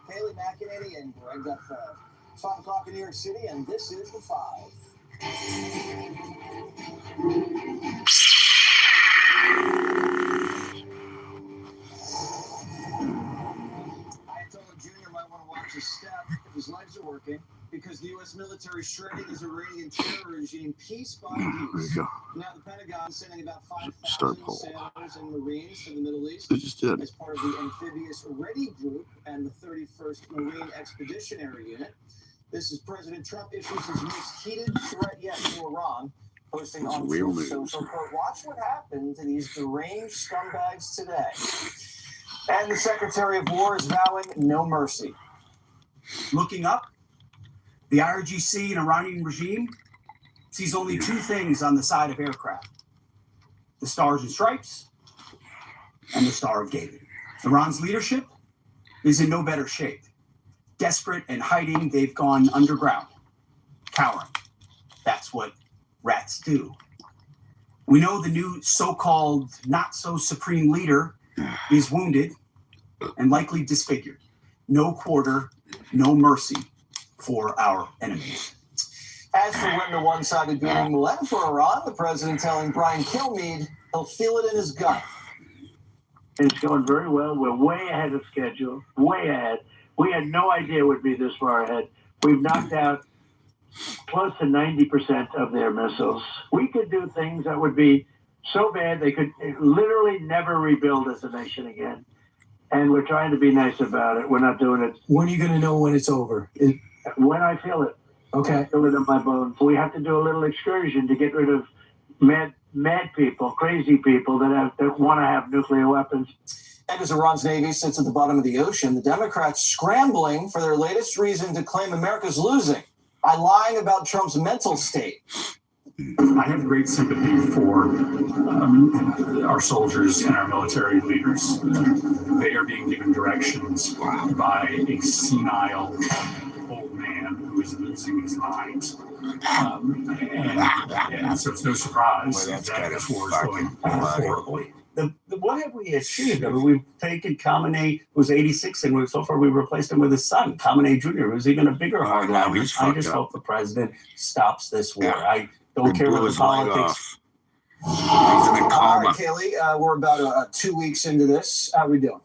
Haley McEnany and Greg Gutfeld. 5 o'clock in New York City, and this is The Five. Ayatollah Jr. might want to watch his step if his legs are working, because the U.S. military is shredding his Iranian terror regime piece by piece. Now, the Pentagon is sending about 5,000 sailors and Marines to the Middle East as part of the amphibious Ready Group and the 31st Marine Expeditionary Unit. This is President Trump issues his most heated threat yet to Iran, posting on Truth Social. Watch what happened to these deranged scumbags today. And the Secretary of War is vowing no mercy. Looking up, the IRGC and Iranian regime sees only two things on the side of aircraft: the Stars and Stripes and the Star of David. Iran's leadership is in no better shape. Desperate and hiding, they've gone underground, cowering. That's what rats do. We know the new so-called not-so-supreme leader is wounded and likely disfigured. No quarter, no mercy for our enemies. As for when the one-sided beating will end for Iran, the president telling Brian Kilmeade he'll feel it in his gut. It's going very well. We're way ahead of schedule, way ahead. We had no idea it would be this far ahead. We've knocked out close to 90% of their missiles. We could do things that would be so bad they could literally never rebuild as a nation again. And we're trying to be nice about it. We're not doing it. When are you going to know when it's over? When I feel it. Okay. I feel it in my bones. We have to do a little excursion to get rid of mad people, crazy people that want to have nuclear weapons. And as Iran's Navy sits at the bottom of the ocean, the Democrats scrambling for their latest reason to claim America's losing by lying about Trump's mental state. I have great sympathy for our soldiers and our military leaders. They are being given directions by a senile old man who is losing his mind. And so it's no surprise that this war is going horribly. What have we achieved? I mean, we've taken Khamenei, who's 86, and so far we've replaced him with his son, Khamenei Jr., who's even a bigger hardliner. I just hope the president stops this war. I don't care what the politics. All right, Kaylee, we're about 2 weeks into this. How are we doing?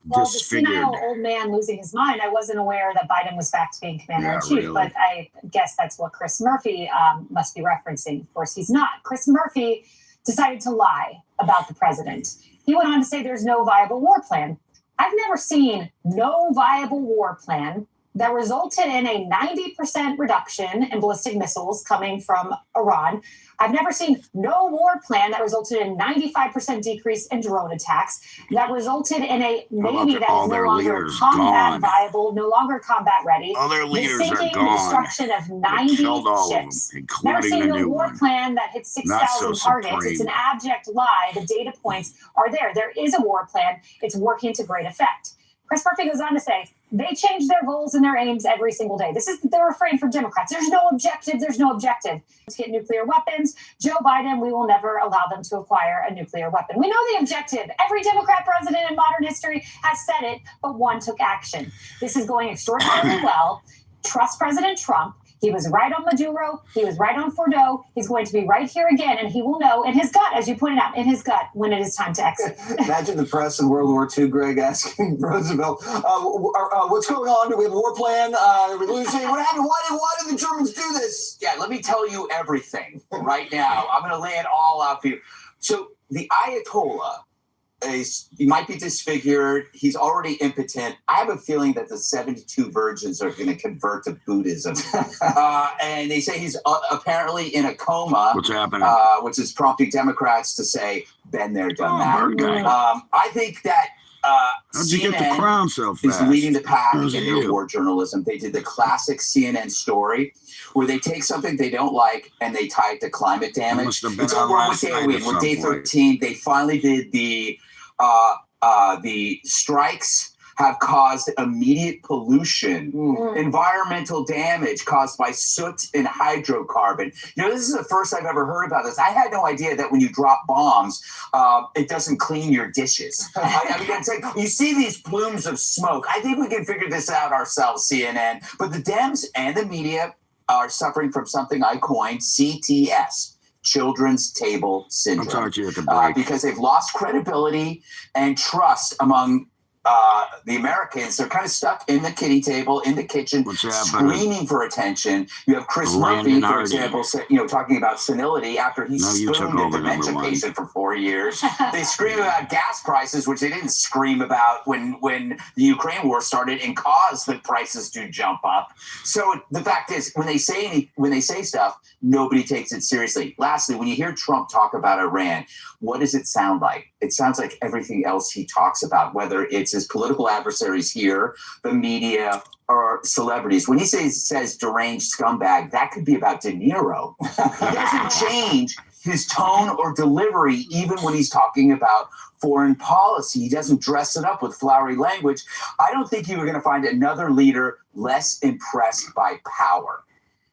Well, the senile old man losing his mind, I wasn't aware that Biden was back to being commander-in-chief, but I guess that's what Chris Murphy must be referencing. Of course, he's not. Chris Murphy decided to lie about the president. He went on to say there's no viable war plan. I've never seen no viable war plan that resulted in a 90% reduction in ballistic missiles coming from Iran. I've never seen no war plan that resulted in 95% decrease in drone attacks, that resulted in a Navy that is no longer combat viable, no longer combat ready. All their leaders are gone. The destruction of 90 ships. Never seen no war plan that hits 6,000 targets. It's an abject lie. The data points are there. There is a war plan. It's working to great effect. Chris Murphy goes on to say, they change their goals and their aims every single day. This is the refrain from Democrats. There's no objective. There's no objective. To get nuclear weapons, Joe Biden, we will never allow them to acquire a nuclear weapon. We know the objective. Every Democrat president in modern history has said it, but one took action. This is going extraordinarily well. Trust President Trump. He was right on Maduro. He was right on Fordo. He's going to be right here again, and he will know in his gut, as you pointed out, in his gut, when it is time to exit. Imagine the press in World War II, Greg, asking Roosevelt, what's going on? Do we have a war plan? Are we losing? What happened? Why did the Germans do this? Yeah, let me tell you everything right now. I'm going to lay it all out for you. So the Ayatollah, he might be disfigured. He's already impotent. I have a feeling that the 72 virgins are going to convert to Buddhism. And they say he's apparently in a coma. What's happening? Which is prompting Democrats to say, been there, done that. I think that How'd you get the crown so fast? is leading the pack in their war journalism. They did the classic CNN story where they take something they don't like and they tie it to climate damage. It's over with with day 13. They finally did the strikes have caused immediate pollution, environmental damage caused by soot and hydrocarbon. This is the first I've ever heard about this. I had no idea that when you drop bombs, it doesn't clean your dishes. I mean, it's like, you see these plumes of smoke. I think we can figure this out ourselves, CNN. But the Dems and the media are suffering from something I coined, CTS. Children's Table Syndrome. I'll talk to you at the break. Because they've lost credibility and trust among the Americans. They're kind of stuck in the kiddie table, in the kitchen, screaming for attention. You have Chris Murphy, for example, talking about senility after he spooned a dementia patient for 4 years. They scream about gas prices, which they didn't scream about when the Ukraine war started and caused the prices to jump up. So the fact is, when they say stuff, nobody takes it seriously. Lastly, when you hear Trump talk about Iran, what does it sound like? It sounds like everything else he talks about, whether it's his political adversaries here, the media, or celebrities. When he says deranged scumbag, that could be about De Niro. He doesn't change his tone or delivery even when he's talking about foreign policy. He doesn't dress it up with flowery language. I don't think you were going to find another leader less impressed by power,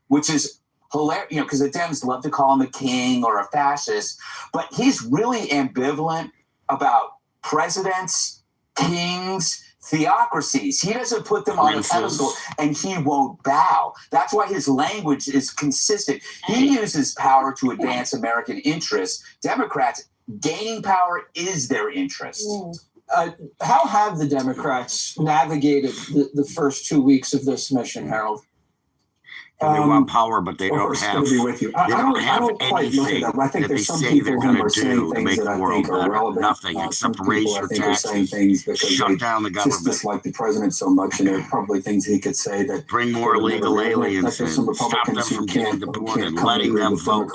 which is hilarious, because the Dems love to call him a king or a fascist, but he's really ambivalent about presidents, kings, theocracies. He doesn't put them on a pedestal, and he won't bow. That's why his language is consistent. He uses power to advance American interests. Democrats, gaining power is their interest. How have the Democrats navigated the first 2 weeks of this mission, Harold? They want power, but they don't have. Be with you. I don't quite look at that. I think there's some people who are saying things that I think are relevant. Nothing except raise your taxes, shut down the government. Just dislike the president so much, and there are probably things he could say that bring more illegal aliens in, stop them from getting deported, letting them vote.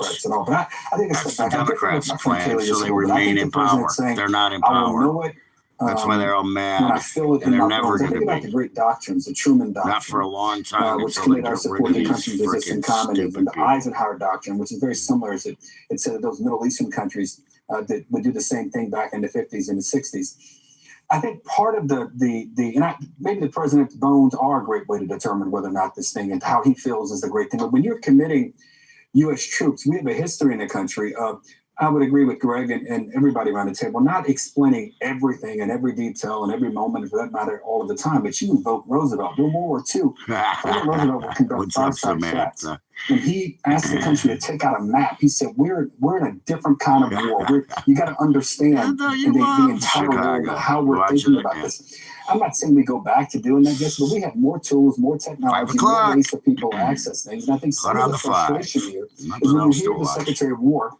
But I think that's the Democrats' plan, so they remain in power. They're not in power. That's why they're all mad. When I feel it and in they're my never bones. I think about the great doctrines, the Truman Doctrine. Not for a long time. Which committed our support to countries resisting communism. And the Eisenhower Doctrine, which is very similar, as it said that those Middle Eastern countries that would do the same thing back in the 50s and the 60s. I think part of maybe the president's bones are a great way to determine whether or not this thing and how he feels is the great thing. But when you're committing U.S. troops, we have a history in the country of, I would agree with Greg and everybody around the table, not explaining everything and every detail and every moment, for that matter, all of the time. But you invoke Roosevelt. During World War II, Roosevelt would conduct five-side shots. When he asked the country to take out a map, he said, we're in a different kind of war. You got to understand the entire world and how we're thinking about this. I'm not saying we go back to doing that, but we have more tools, more technology, more ways for people to access things. And I think some of the frustration here is when you hear the Secretary of War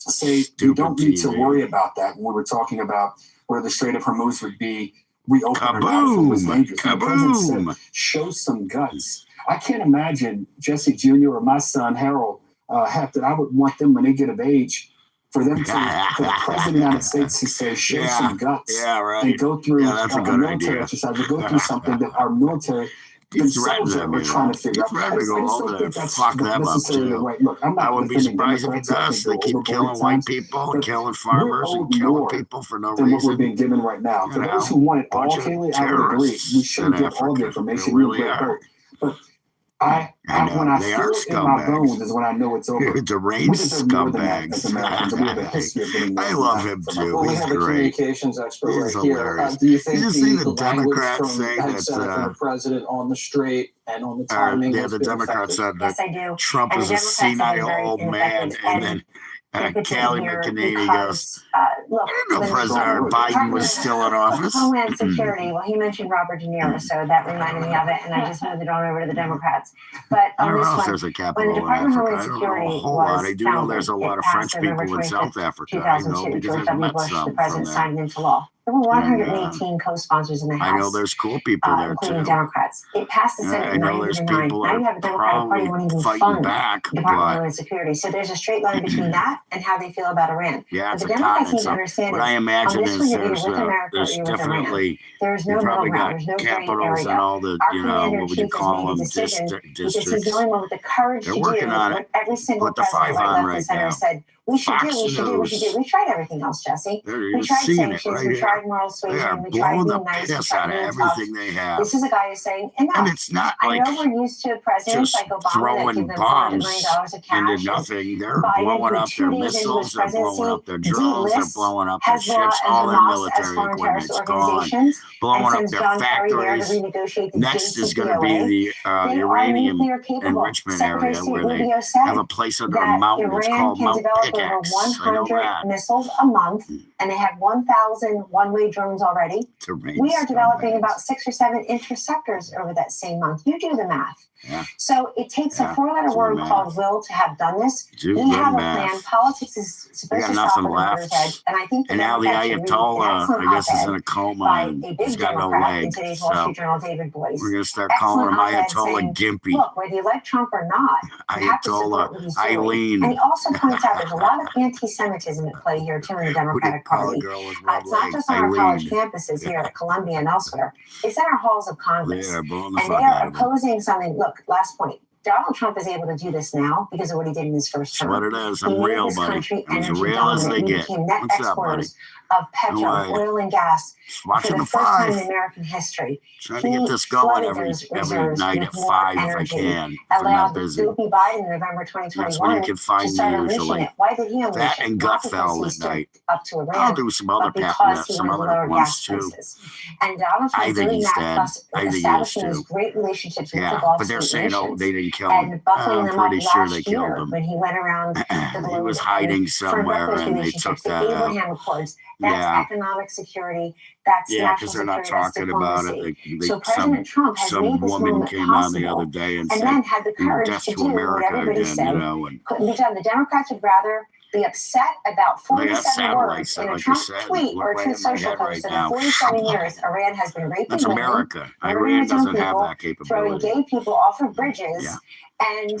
say you don't need to worry about that. When we were talking about where the Strait of Hormuz would be reopened or not, if it was dangerous. The president said, show some guts. I can't imagine Jesse Jr. or my son Harold that I would want them when they get of age for them for the president of the United States to say, show some guts and go through a military exercise or go through something that our military themselves are trying to figure out. I just don't think that's necessarily right. Look, I wouldn't be surprised if it does. They keep killing white people and killing farmers and killing people for no reason. Than what we're being given right now. For those who want it all, Kaylee, I would agree. We should get all the information. Really are. But when I feel it in my bones is when I know it's over. Deranged scumbags. I love him too. Well, we He's have a great. communications expert He's right here. hilarious. Do you think You just see the the language Democrats from say the that, Senate from the president on the strait and on the timing? The Democrats said Yes, that I do. Trump And is the a Democrats have been senile very old man, ineffective. and then Callie McEnany goes, Look, I didn't know President Biden was still in office. Homeland Security. Well, he mentioned Robert De Niro, so that reminded me of it, and I just moved it on over to the Democrats. But I on don't this know if one, there's a when capital the in Department of Africa. Homeland I don't know Security a whole lot. was I do know there's a founded, lot of it French passed people in November South 25th, Africa. I know 2002. because George I've W. met Bush, some the from president, there. signed into law. There were 118 co-sponsors in the House. I know there's cool people there including too. Democrats. It passed the Senate I in know there's 1999. people Now you that have a are Democratic Party won't probably even fighting fund back, the Department of but Homeland Security. So there's a straight line between that and how they feel about Iran. yeah, But it's the a Democrats need continent. to So understand what is, I imagine on this is one, you're either with America or there's you're with Iran. definitely There's you no probably middle ground. got There's no gray capitals and area. all the Our what would you commander-in-chief call has made them a decision because he's districts. the only one with the courage They're to do working on what it. every single Put the president, 5 right, on left, right and center now. said, We should do. Fox News. We tried everything else, Jesse. You're We tried seeing it sanctions. right We here. tried moral They are suasion. We tried blowing the being nice. We piss tried out of being tough. everything they have. This is a guy who's saying enough. And it's not I like know we're used to presidents just like Obama that throwing give them $400 bombs million of cash. into nothing. They're Biden, blowing who up 2 their days into missiles. his They're blowing presidency, up their drones. They're delists blowing up their Hezbollah ships. and All their Hamas as military foreign terrorist equipment's gone. organizations, Blowing and up sends their John Kerry there to factories. renegotiate the Next dates is of going to DOA. be the They are uranium nuclear capable. enrichment Secretary area of State where they Rubio said have a place under a that mountain. It's Iran called can Mount develop over Pickaxe. I know 100 that. missiles a month, and they have 1,000 one-way drones already. We are developing about 6 or 7 interceptors over that same month. You do the math. Yeah. So it takes Yeah. a 4-letter Do word the called math. will to have done this. Do We the have a math. plan. Politics is supposed got to nothing stop at the voter's left. edge, and I think And now the Democrats should read an Ayatollah, excellent I guess, is in op-ed a coma by and a he's big got no Democrat in legs. today's Wall So Street Journal, David Boyce. we're going to start calling him Excellent op-ed Ayatollah saying, Gimpy. look, whether you like Trump or not, you have to support what he's doing. Eileen. And he also points out there's a lot of anti-Semitism at play here too in the Democratic Party. It's not just on our college campuses here at Columbia and elsewhere. It's in our halls of Congress. Yeah, blowing the And fuck they are out of him. opposing something. Look, last point. Donald Trump is able to do this now because of what he did in his first term. That's what it is. He I'm made real, this buddy. country I'm as energy real as dominant. they We get. became net What's up, buddy? exporters of How are petrol, you? oil, and gas Just for watching the the first time in five. American history. Trying to get this going every night at 5 if I can. If I'm Allowed not busy. Dopey Biden in November That's when 2021 you can to find start me unleashing usually. it. Why did he unleash That it? and Not because Gutfeld he at stood night. up to I'll Iran, do some other but because he some wanted to other lower ones gas too. prices. And Donald I Trump think doing he's that, dead. plus I think he is establishing his too. great relationships with the Yeah, Gulf but they're State saying, oh, nations they didn't kill him. and buckling I'm them up pretty sure they last killed year him. when he went around the globe He was and hiding firmed up somewhere those and they took relationships. The that out. Abraham Accords. That's Yeah. economic security. That's Yeah, national because they're not security. That's talking about diplomacy. it. So President Trump has some made this woman moment came on the possible, other day and and said, then had the courage death to to do what America everybody again, said you know. And couldn't be done. The Democrats would rather be upset about they got 47 words satellites, in a like you Trump said. tweet Look or a right Truth in my Social head post right that now. in 47 years Iran has been raping That's women, America. murdering Iran its own doesn't have people, that throwing capability. gay people off of bridges, Yeah. and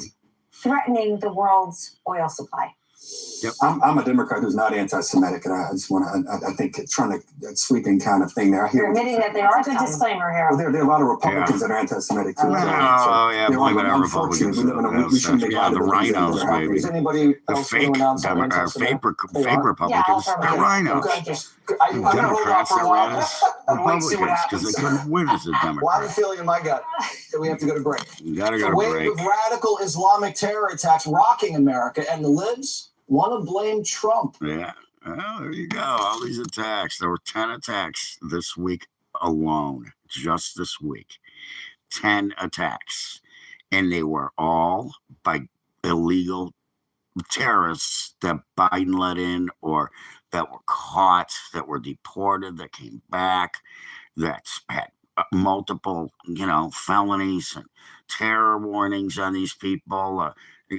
threatening the world's oil supply. Yep. I'm a Democrat who's not anti-Semitic, and I just want to. I think trying to that sweeping kind of thing there. I hear You're admitting that they are. Good disclaimer, Harold. Well, there are a lot of Republicans that are anti-Semitic too. Oh, yeah, blame it on Republicans. We shouldn't make Yeah, the rhinos, maybe. Does anybody The else fake, want to announce something fake Republicans. Yeah, They're rhinos. Okay, I'm going to hold off Democrats for a that while ran as and wait and see what Republicans because they happens. couldn't win as a Well, I have a Democrat. feeling in my gut that we have to go to break. You gotta The go to wave break. of radical Islamic terror attacks rocking America, and the libs want to blame Trump. Yeah. Oh, there you go. All these attacks. There were 10 attacks this week alone. Just this week. 10 attacks. And they were all by illegal terrorists that Biden let in or that were caught, that were deported, that came back, that had multiple, felonies and terror warnings on these people.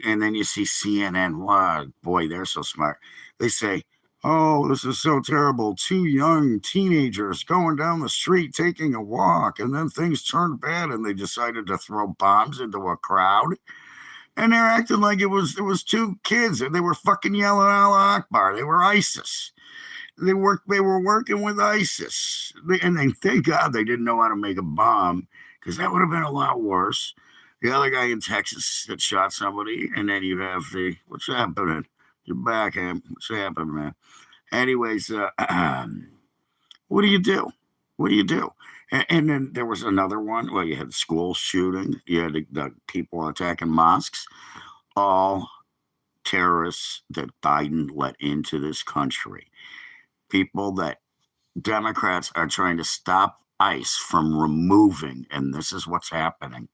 And then you see CNN. Wow, boy, they're so smart. They say, oh, this is so terrible. 2 young teenagers going down the street taking a walk, and then things turned bad, and they decided to throw bombs into a crowd. And they're acting like it was 2 kids, and they were fucking yelling Allah Akbar. They were ISIS. They were working with ISIS. And thank God they didn't know how to make a bomb, because that would have been a lot worse. The other guy in Texas that shot somebody, and then you have what's happening? You're back, Ham. What's happening, man? Anyways, what do you do? What do you do? And then there was another one. Well, you had the school shooting. You had the people attacking mosques. All terrorists that Biden let into this country. People that Democrats are trying to stop ICE from removing. And this is what's happening.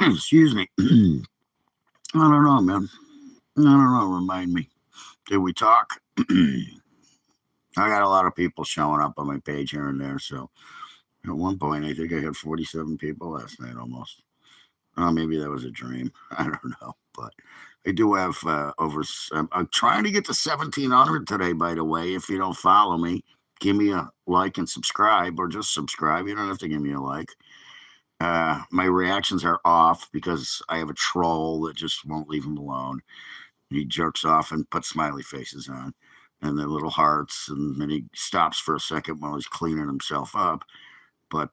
Excuse me. I don't know, man. I don't know. Remind me. Did we talk? I got a lot of people showing up on my page here and there. So at one point, I think I had 47 people last night almost. Oh, maybe that was a dream. I don't know. But I do have I'm trying to get to 1,700 today, by the way. If you don't follow me, give me a like and subscribe, or just subscribe. You don't have to give me a like. My reactions are off because I have a troll that just won't leave him alone. He jerks off and puts smiley faces on and the little hearts, and then he stops for a second while he's cleaning himself up. But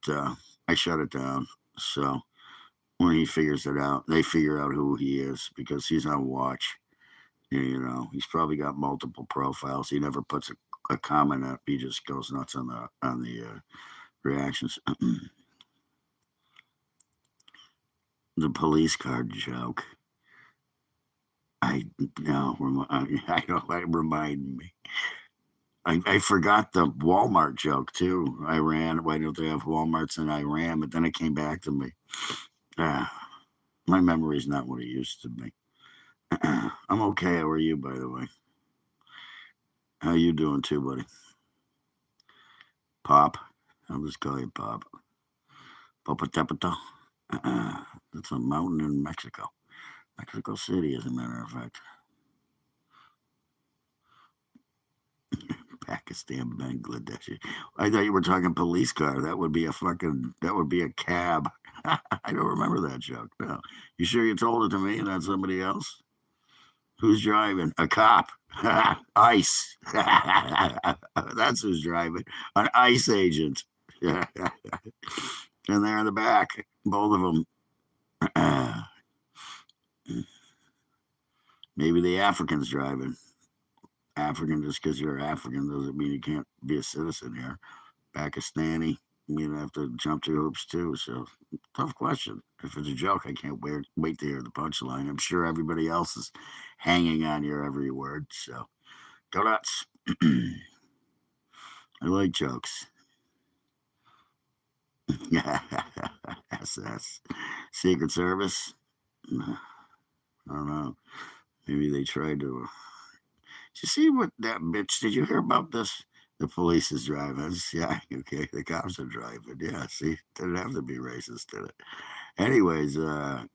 I shut it down. So when he figures it out, they figure out who he is because he's on watch. You know, he's probably got multiple profiles. He never puts a comment up. He just goes nuts on the reactions. The police card joke. I don't remind me. I forgot the Walmart joke too. Iran. Why don't they have Walmarts in Iran? But then it came back to me. My memory is not what it used to be. I'm okay. How are you, by the way? How you doing too, buddy? Pop. I'll just call you Pop. Popotepetl. That's a mountain in Mexico. Mexico City, as a matter of fact. Pakistan, Bangladesh. I thought you were talking police car. That would be a cab. I don't remember that joke. No. You sure you told it to me and not somebody else? Who's driving? A cop. ICE. That's who's driving. An ICE agent. And they're in the back. Both of them. Maybe the African's driving. African, just because you're African doesn't mean you can't be a citizen here. Pakistani, you have to jump through hoops too. So, tough question. If it's a joke, I can't wait to hear the punchline. I'm sure everybody else is hanging on your every word. So, go nuts. I like jokes. SS. Secret Service? I don't know. Maybe they tried to. Did you see what that bitch? Did you hear about this? The police is driving. Yeah, okay. The cops are driving. Yeah, see, didn't have to be racist, did it? Anyways, there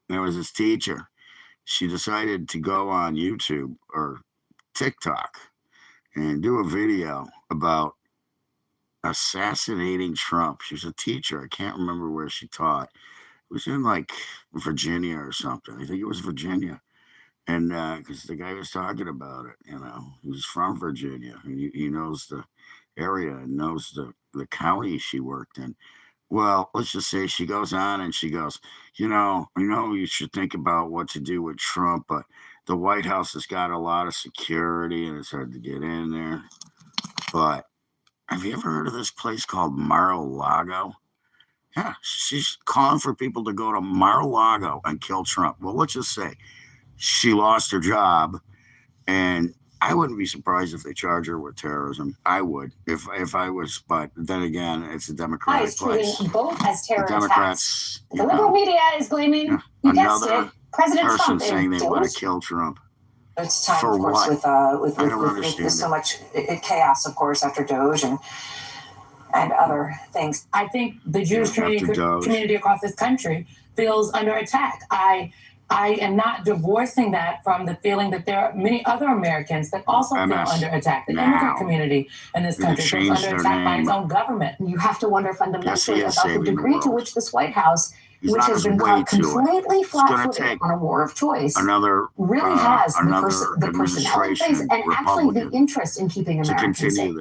was this teacher. She decided to go on YouTube or TikTok and do a video about assassinating Trump. She was a teacher. I can't remember where she taught. It was in like Virginia or something. I think it was Virginia. And because the guy was talking about it, he was from Virginia, and he knows the area and knows the county she worked in. Well, let's just say she goes on and she goes, you should think about what to do with Trump, but the White House has got a lot of security and it's hard to get in there. But have you ever heard of this place called Mar-a-Lago? Yeah, she's calling for people to go to Mar-a-Lago and kill Trump. Well, let's just say she lost her job, and I wouldn't be surprised if they charge her with terrorism. I would, if I was, but then again, it's a Democratic place. Treating both as terror Democrats, attacks. The liberal media is blaming, you guessed it, President person Trump. Saying they want to kill Trump. It's time, For of course, what? with so much chaos, of course, after Doge and other things. I think the Jewish community across this country feels under attack. I am not divorcing that from the feeling that there are many other Americans that also feel under attack. The immigrant community in this country feels under attack by its own government. You have to wonder fundamentally about the degree to which this White House, which has been caught completely flat-footed on a war of choice, really has the personnel base and actually the interest in keeping Americans safe.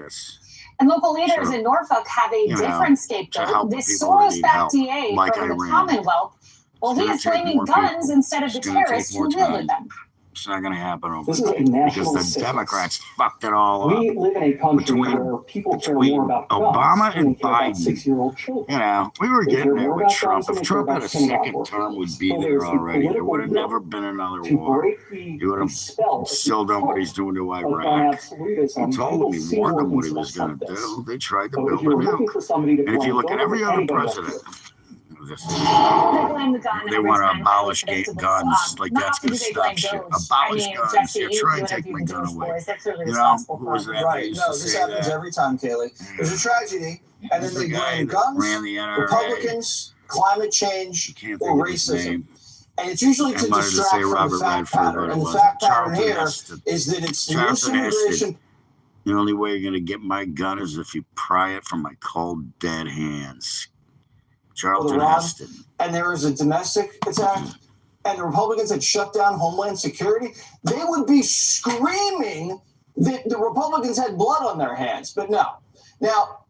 And local leaders in Norfolk have a different scapegoat. This Soros-backed DA from the Commonwealth. Well, he is blaming guns instead of the terrorists who wielded them. It's not going to happen over there because the Democrats fucked it all up. We live in a country where people care more about Obama and Biden. 6-year-old children. We were getting there with Trump. If Trump had a second term, we'd be there already. There would have never been another war. He would have still done what he's doing to Iraq. He told him, he warned them what he was going to do. They tried to build a nuke. And if you look at every other president, they want to abolish guns. Like, that's going to stop shit. Abolish guns. Yeah, try and take my gun away. Who was that? Right. No, this happens every time, Kaylee. There's a tragedy, and then they blame guns, Republicans, climate change, or racism. And it's usually to distract from the fact pattern. And the fact pattern here is that it's the U.S. immigration. The only way you're going to get my gun is if you pry it from my cold, dead hands. Charlton Heston. And there was a domestic attack, and the Republicans had shut down Homeland Security, they would be screaming that the Republicans had blood on their hands. But no. Now,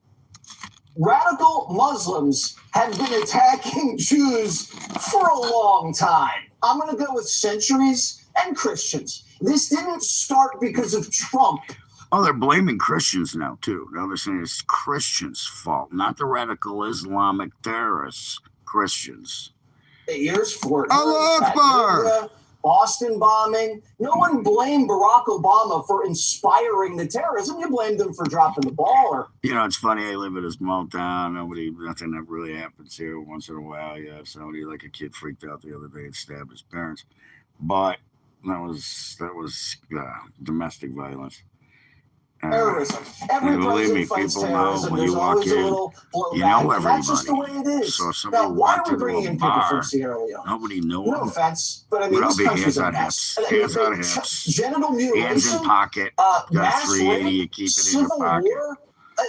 radical Muslims have been attacking Jews for a long time. I'm going to go with centuries. and Christians. This didn't start because of Trump. Oh, they're blaming Christians now, too. Now they're saying it's Christians' fault, not the radical Islamic terrorists. Christians. Years for Allah Akbar! Boston bombing. No one blamed Barack Obama for inspiring the terrorism. You blamed him for dropping the ball. Or you know, it's funny. I live in a small town. Nothing that really happens here. Once in a while, you have somebody like a kid freaked out the other day and stabbed his parents. But that was domestic violence. Terrorism. Every president fights terrorism. There's always a little blowback. You know everybody. That's just the way it is. So if somebody now, why are we walked bringing into in a people bar, from Sierra Leone? nobody knew No him. offense, but I mean, this country's a mess. Hands on hips. Genital mutilation. Hands in pocket. Mass 380, rape, you keep it in civil your pocket. war.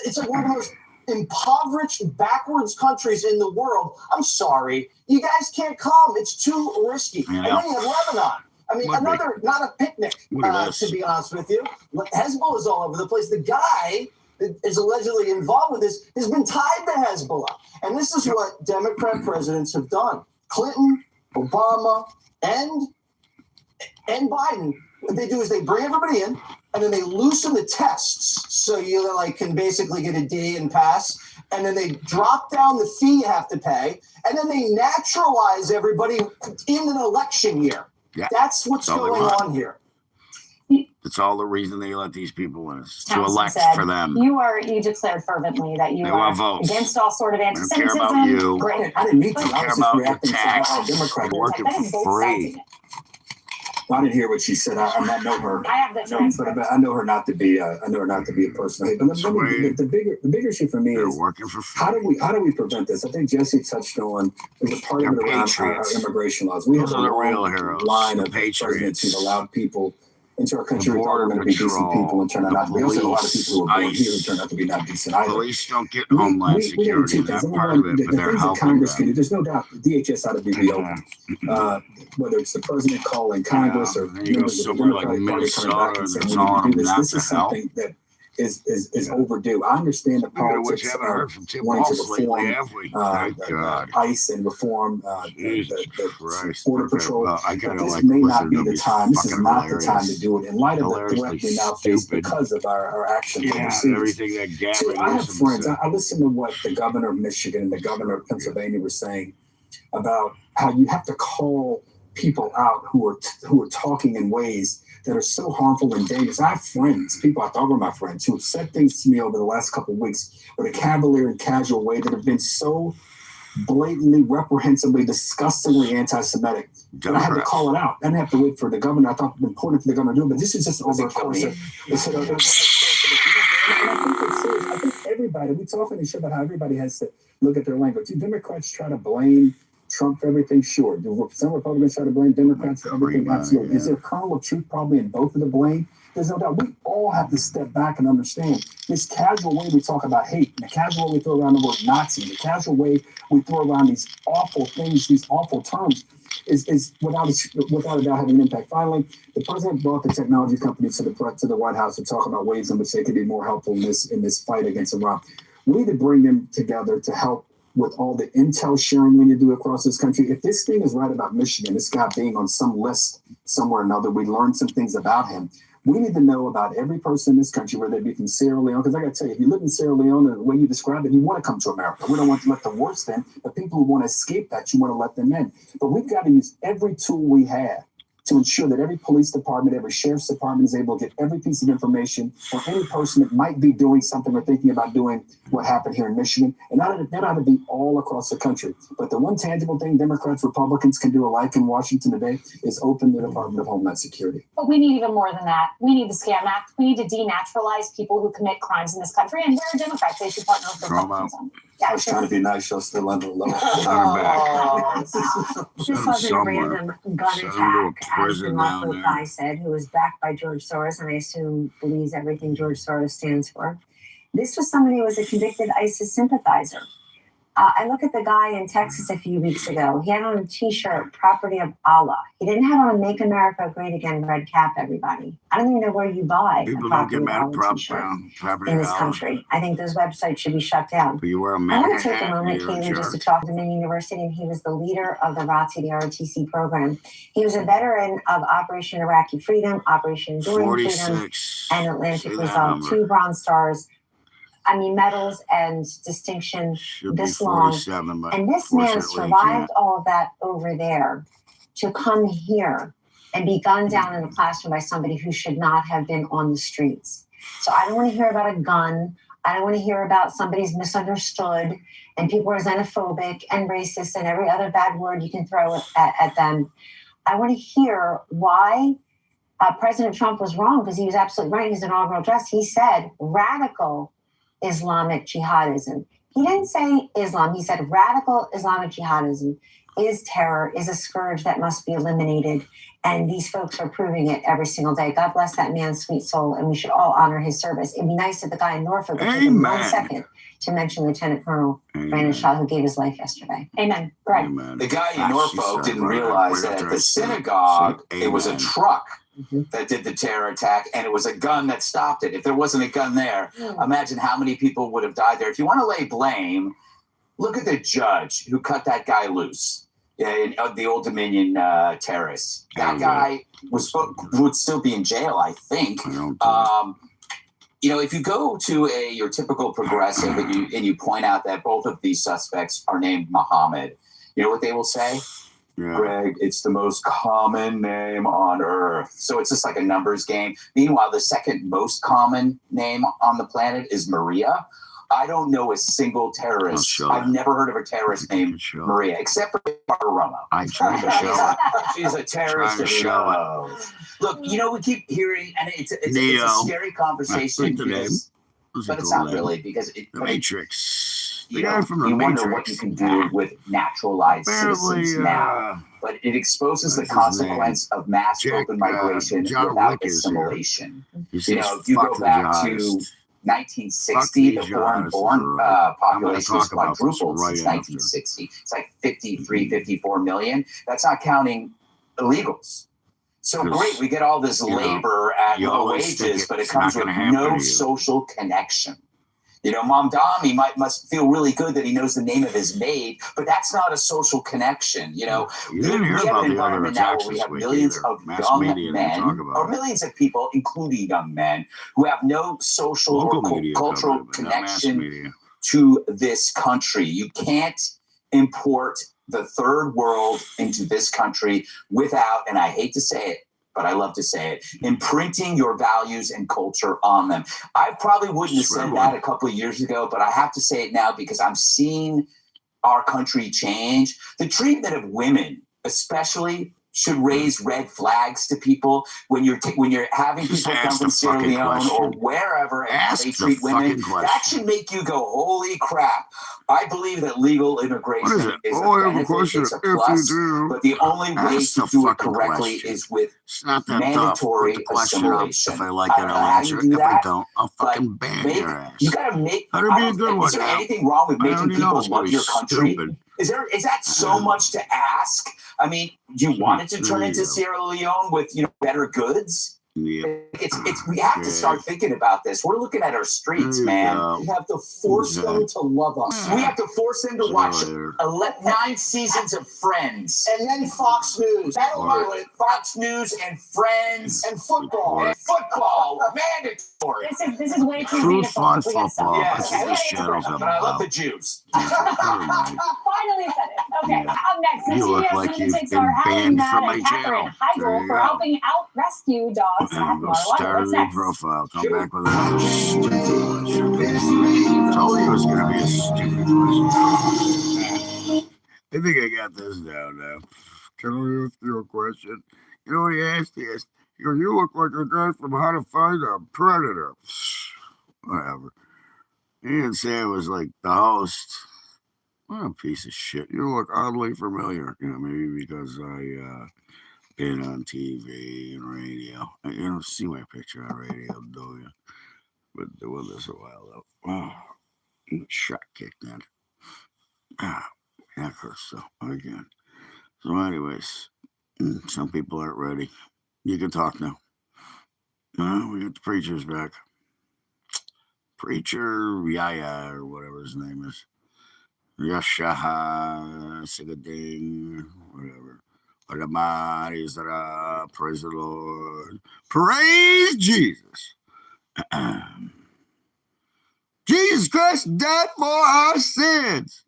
It's like one of the most impoverished, backwards countries in the world. I'm sorry. You guys can't come. It's too risky. And then you have Lebanon. I mean, not a picnic, to be honest with you. Hezbollah is all over the place. The guy that is allegedly involved with this has been tied to Hezbollah. And this is what Democrat presidents have done. Clinton, Obama, and Biden. What they do is they bring everybody in, and then they loosen the tests so you can basically get a D and pass. And then they drop down the fee you have to pay. And then they naturalize everybody in an election year. Yeah. That's what's going on here. It's all the reason they let these people in, to elect for them. You declared fervently that you are against all sort of anti-Semitism. Don't care about you. Great. I didn't need to. Don't care about your taxes. You're working for free. I didn't hear what she said. I know her. I have the transcript. But I know her not to be. I know her not to be a person. Hey, but the bigger issue for me is working for free. How do we prevent this? I think Jesse touched on there's a part of it around our immigration laws. We have a long line of presidents who've allowed people into our country who are going to be decent people and turn out not to be. We also have a lot of people who are born here who turn out to be not decent either. Police don't get homeland security. That's part of it, but they're helping Congress can do. There's no doubt the DHS ought to be reopened. Whether it's the president calling Congress or members of the Democratic Party coming back and saying we need to do this. This is something that is overdue. I understand the politics of wanting to reform ICE and reform the Border Patrol. But this may not be the time. This is not the time to do it in light of the threat we now face because of our actions overseas. So I have friends. I listen to what the governor of Michigan and the governor of Pennsylvania were saying about how you have to call people out who are talking in ways that are so harmful and dangerous. I have friends, people I thought were my friends, who have said things to me over the last couple of weeks with a cavalier and casual way that have been so blatantly, reprehensibly, disgustingly anti-Semitic that I had to call it out. I didn't have to wait for the governor. I thought it was important for the governor to do it, but this is just over a course of... I think everybody, we talk on the show about how everybody has to look at their language. Do Democrats try to blame Trump for everything? Sure. Do some Republicans try to blame Democrats for everything? Absolutely. Yeah. Is there a kernel of truth probably in both of the blame? There's no doubt. We all have to step back and understand this casual way we talk about hate, and the casual way we throw around the word Nazi, the casual way we throw around these awful things, these awful terms, is without a doubt having an impact. Finally, the president brought the technology companies to the White House to talk about ways in which they could be more helpful in this fight against Iran. We need to bring them together to help with all the intel sharing we need to do across this country. If this thing is right about Michigan, this guy being on some list somewhere or another, we learned some things about him. We need to know about every person in this country, whether they be from Sierra Leone, because I got to tell you, if you live in Sierra Leone, the way you describe it, you want to come to America. We don't want to let the worst in, but people who want to escape that, you want to let them in. But we've got to use every tool we have to ensure that every police department, every sheriff's department is able to get every piece of information on any person that might be doing something or thinking about doing what happened here in Michigan. And that ought to be all across the country. But the one tangible thing Democrats, Republicans can do alike in Washington today is open the Department of Homeland Security. But we need even more than that. We need the Scam Act. We need to denaturalize people who commit crimes in this country. And where are Democrats? They should partner with Republicans on. I was trying to be nice, y'all still under the law. This wasn't a random gun attack, as the Muslim guy said, who was backed by George Soros, and I assume believes everything George Soros stands for. This was somebody who was a convicted ISIS sympathizer. I look at the guy in Texas a few weeks ago. He had on a T-shirt, "Property of Allah." He didn't have on a "Make America Great Again" red cap, everybody. I don't even know where you buy People a don't get "Property of mad at Allah" T-shirt in this country. I think those websites should be shut down. But you wear a I MAGA want to take a hat, moment, you're a Kaylee, just to jerk. talk to Dominion University, and he was the leader of the ROTC, the ROTC program. He was a veteran of Operation Iraqi Freedom, Operation Enduring Freedom, 46. and Atlantic Say that Resolve, number. 2 Bronze Stars. I mean, medals and distinction Should be this long. 47, but And this man unfortunately survived all of that over there to come here and be gunned down in a classroom by somebody who should not have been on the streets. So I don't want to hear about a gun. I don't want to hear about somebody's misunderstood and people are xenophobic and racist and every other bad word you can throw at them. I want to hear why President Trump was wrong, because he was absolutely right in his inaugural address. He said radical Islamic jihadism. He didn't say Islam. He said radical Islamic jihadism is terror, is a scourge that must be eliminated. And these folks are proving it every single day. God bless that man's sweet soul, and we should all honor his service. It'd be nice if the guy in Norfolk would take him 1 second to mention Lieutenant Colonel Brandon Shaw, who gave his life yesterday. Amen. Right. The guy in Norfolk didn't realize that at the synagogue, it was a truck that did the terror attack, and it was a gun that stopped it. If there wasn't a gun there, imagine how many people would have died there. If you want to lay blame, look at the judge who cut that guy loose. The Old Dominion terrorists. That guy would still be in jail, I think. If you go to your typical progressive and you point out that both of these suspects are named Muhammad, you know what they will say? Yeah. Greg, it's the most common name on earth. So it's just like a numbers game. Meanwhile, the second most common name on the planet is Maria. I don't know a single terrorist. I've never heard of a terrorist named Maria, except for Barbaroma. She's a terrorist of love. Look, we keep hearing, and it's a scary conversation. But it's not really, because the Matrix. You wonder what you can do with naturalized citizens now. But it exposes the consequence of mass open migration without assimilation. If you go back to 1960, the foreign-born population has quadrupled since 1960. It's like 53, 54 million. That's not counting illegals. So great, we get all this labor at low wages, but it comes with no social connection. Mom Dami must feel really good that he knows the name of his maid, but that's not a social connection. We have an environment now where we have millions of young men, or millions of people, including young men, who have no social or cultural connection to this country. You can't import the third world into this country without, and I hate to say it, but I love to say it, imprinting your values and culture on them. I probably wouldn't have said that a couple of years ago, but I have to say it now because I'm seeing our country change. The treatment of women, especially, should raise red flags to people when you're having people come from Sierra Leone or wherever and how they treat women. That should make you go, holy crap. I believe that legal immigration is a benefit, it's a plus, but the only way to do it correctly is with mandatory assimilation. If I like it, I'll answer it. If I don't, I'll fucking ban your ass. You gotta make. Is there anything wrong with making people love your country? Is that so much to ask? I mean, do you want it to turn into Sierra Leone with better goods? Yeah. We have to start thinking about this. We're looking at our streets, man. We have to force them to love us. We have to force them to watch 9 seasons of Friends. And then Fox News. Fox News and Friends. And football. Mandatory. This is way too Truth, fun, football. Yes. But I love the Jews. Finally said it. Okay, up next, the You look CBS like you've lunatics been are howling banned from mad my at Catherine channel. Heigl for helping out rescue dogs. Go What's start a new next? profile. Come back with another stupid question. Told you it was going to be a stupid question. I think I got this down now. Can I ask you a question? You know what he asked? He asked, you look like a guy from How to Find a Predator. Whatever. He didn't say I was like the host. What a piece of shit. You look oddly familiar. Maybe because I been on TV and radio. You don't see my picture on radio, do you? Been doing this a while though. Wow. Shot kicked in. Yeah, of course. So again. So, anyways, some people aren't ready. You can talk now. We got the preachers back. Preacher Yaya or whatever his name is. Yashaha Sigading, whatever. Praise the Lord. Praise Jesus. Jesus Christ died for our sins.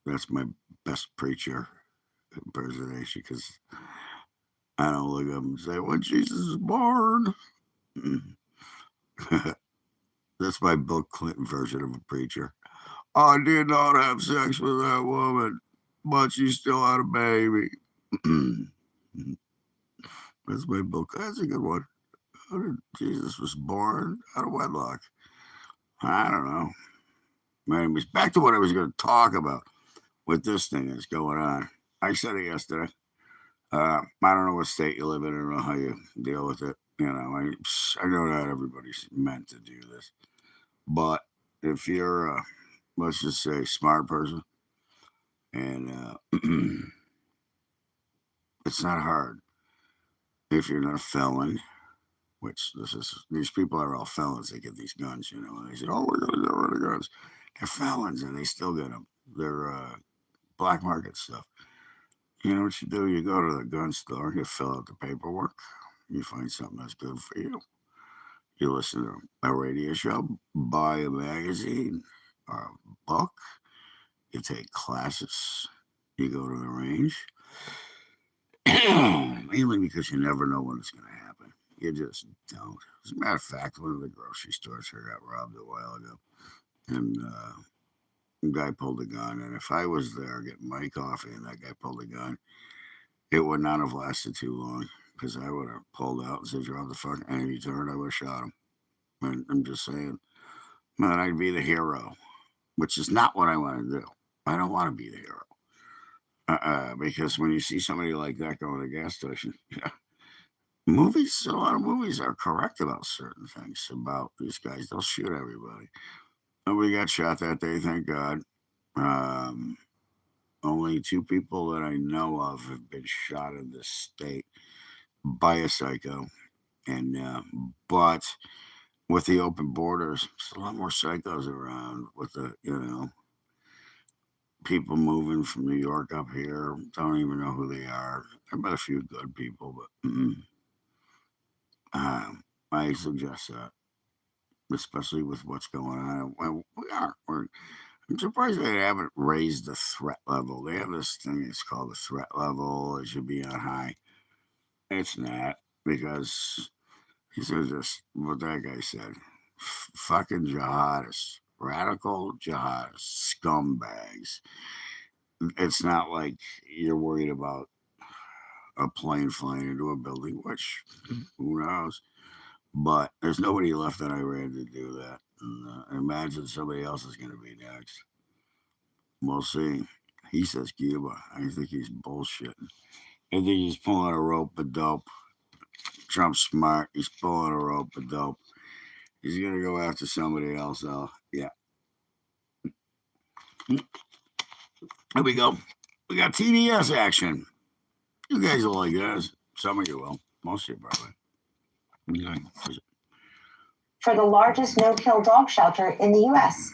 That's my best preacher impersonation because I don't look up and say, when Jesus was born. That's my Bill Clinton version of a preacher. I did not have sex with that woman, but she still had a baby. That's my book. That's a good one. How did Jesus was born out of wedlock? I don't know. Anyways, back to what I was going to talk about with this thing that's going on. I said it yesterday. I don't know what state you live in. I don't know how you deal with it. You know, I know not everybody's meant to do this. But if you're, let's just say, smart person, and it's not hard if you're not a felon, which these people are all felons. They get these guns, you know, and they say, oh, we're going to get rid of guns. They're felons, and they still get them. They're black market stuff. You know what you do? You go to the gun store, you fill out the paperwork, you find something that's good for you. You listen to a radio show, buy a magazine or a book, you take classes, you go to the range. Mainly because you never know when it's going to happen. You just don't. As a matter of fact, one of the grocery stores here got robbed a while ago. And a guy pulled a gun. And if I was there getting my coffee and that guy pulled a gun, it would not have lasted too long. Because I would have pulled out and said, drop the fuck. And if he turned, I would have shot him. And I'm just saying, man, I'd be the hero. Which is not what I want to do. I don't want to be the hero. Because when you see somebody like that go to a gas station, a lot of movies are correct about certain things about these guys. They'll shoot everybody. Nobody got shot that day, thank God. Only 2 people that I know of have been shot in this state by a psycho. And but with the open borders, there's a lot more psychos around with the, people moving from New York up here, don't even know who they are. I've met a few good people, but I suggest that, especially with what's going on. I'm surprised they haven't raised the threat level. They have this thing that's called the threat level. It should be on high. It's not, because he says just what that guy said. Fucking jihadists. Radical jihadists, scumbags. It's not like you're worried about a plane flying into a building, which who knows. But there's nobody left in Iran to do that. And imagine somebody else is going to be next. We'll see. He says Cuba. I think he's bullshitting. I think he's pulling a rope of dope. Trump's smart. He's pulling a rope of dope. He's going to go after somebody else, though. Yeah. Here we go. We got TDS action. You guys will like this. Some of you will. Most of you probably. Okay. For the largest no-kill dog shelter in the U.S.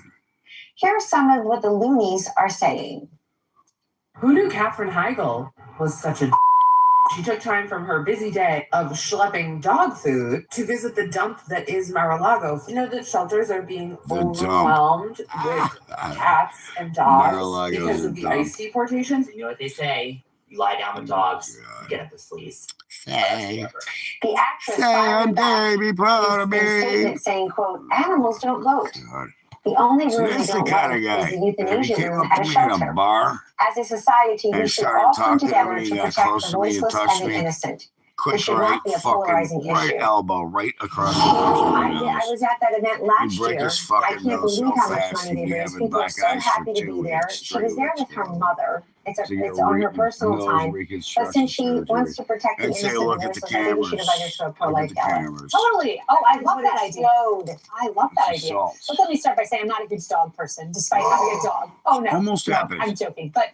Here are some of what the loonies are saying. Who knew Katherine Heigl was such a... She took time from her busy day of schlepping dog food to visit the dump that is Mar-a-Lago. You know that shelters are being overwhelmed with cats and dogs because of the ICE deportations. You know what they say? You lie down with dogs, you get up with fleas. The actress fired back in a statement saying, quote, animals don't vote. The only room we don't vote is the euthanasia room at a shelter. As a society, we should all come together to protect the voiceless and the innocent. It should not be a polarizing issue. Elbow right across the I was at that event last break year. his fucking I can't nose believe so how much fast money he'd they be raised. having People are black so eyes for happy to 2 be there. weeks, She was 3 there with weeks, her yeah. mother. It's To get on her personal nose time. But reconstruction since she surgery. wants to protect the And say, innocent look at nurses, the I think we should invite her to a Look at pro-life the gala. cameras. Totally. Oh, I love that idea. Explode. I love that It's idea. assault. But let me start by saying I'm not a huge dog person, despite having a dog. Oh no, Almost no, happened. I'm joking, but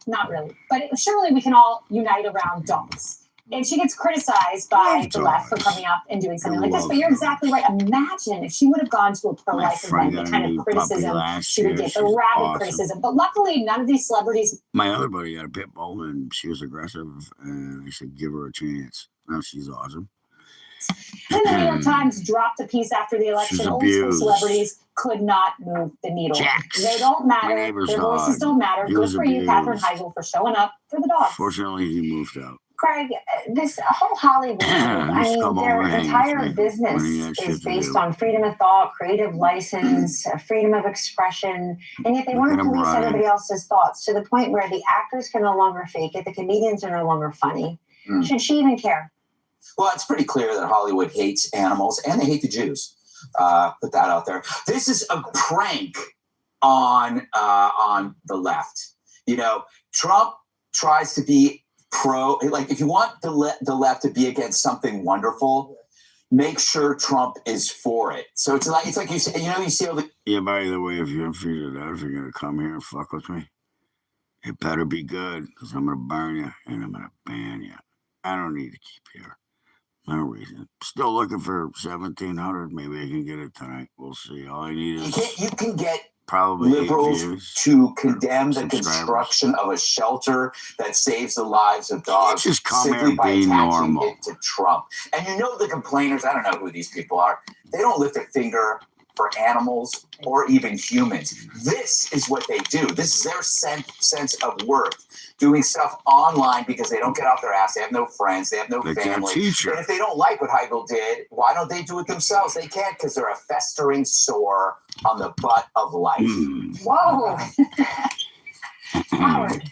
not really. But surely we can all unite around dogs. And she gets criticized by the left for coming up and doing something like this. But you're exactly right. Imagine if she would have gone to a pro-life event, the kind of criticism she would get, the rabid criticism. But luckily, none of these celebrities. My other buddy had a pit bull and she was aggressive, and I said, give her a chance. Now she's awesome. And the New York Times dropped a piece after the election. Old school celebrities could not move the needle. They don't matter. Their voices don't matter. Good for you, Katherine Heigl, for showing up for the dogs. Fortunately, he moved out. Craig, this whole Hollywood, I mean, their entire business is based on freedom of thought, creative license, freedom of expression, and yet they want to police everybody else's thoughts to the point where the actors can no longer fake it, the comedians are no longer funny. Should she even care? Well, it's pretty clear that Hollywood hates animals and they hate the Jews. Put that out there. This is a prank on the left. You know, Trump tries to be like if you want the left to be against something wonderful, make sure Trump is for it. So it's like you say, you see all the by the way, if you're gonna come here and fuck with me, it better be good, because I'm gonna burn you and I'm gonna ban you. I don't need to keep here. No reason. Still looking for 1,700. Maybe I can get it tonight. We'll see. All I need is you can get probably liberals to condemn the construction of a shelter that saves the lives of dogs just come simply here by and be attaching normal. it to Trump. And the complainers, I don't know who these people are, they don't lift a finger for animals or even humans. This is what they do. This is their sense of worth. Doing stuff online because they don't get off their ass. They have no friends. They have no family. And if they don't like what Heigl did, why don't they do it themselves? They can't, because they're a festering sore on the butt of life. Whoa. Howard.